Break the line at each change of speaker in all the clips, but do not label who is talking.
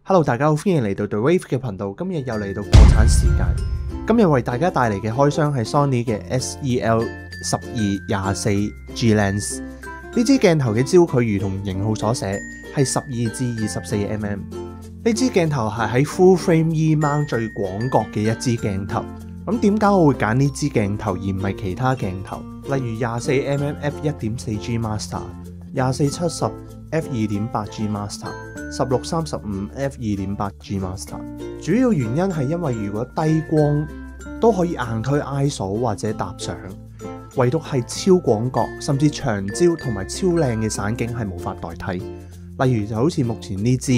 Hello， 大家好，歡迎嚟到 The Wave 嘅頻道。今日又嚟到國產時間，今日為大家帶嚟嘅開箱係 Sony 嘅 SEL12-24G Lens。呢支鏡頭嘅焦距如同型號所寫係12至24mm。呢支鏡頭係喺 Full Frame E Mount 最廣角嘅一支鏡頭。咁點解我會揀呢支鏡頭而唔係其他鏡頭？例如 24mm f1.4G Master、2470 f2.8G Master、1635 f2.8G Master。主要原因係因為如果低光都可以硬推 ISO 或者搭相，唯獨係超廣角甚至長焦同埋超靚嘅散景係無法代替。例如就好似目前呢支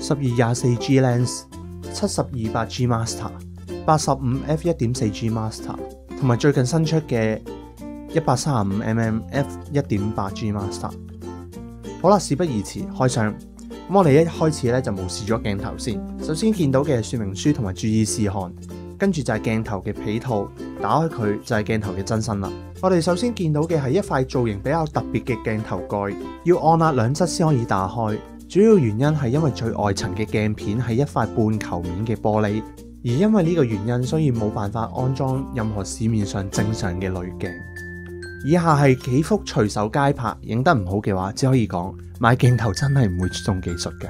12-24G Lens、7028G Master、85 f1.4G Master 同埋最近新出嘅 135mm f1.8G Master。好啦，事不宜遲，開箱。咁我哋一開始咧就無視咗鏡頭先。首先見到嘅係說明書同埋注意事項，跟住就係鏡頭嘅皮套，打開佢就係鏡頭嘅真身啦。我哋首先見到嘅係一塊造型比較特別嘅鏡頭蓋，要按壓兩側先可以打開。主要原因係因為最外層嘅鏡片係一塊半球面嘅玻璃，而因為呢個原因，所以冇辦法安裝任何市面上正常嘅濾鏡。以下係幾幅隨手街拍，影得唔好嘅話，只可以講買鏡頭真係唔會注重技術嘅。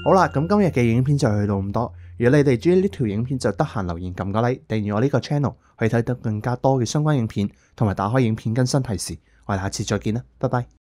好啦，咁今日嘅影片就去到咁多。如果你哋中意呢條影片，就得閒留言撳個 like， 訂閱我呢個 channel， 可以睇到更加多嘅相關影片，同埋打開影片更新提示。我哋下次再見啦，拜拜。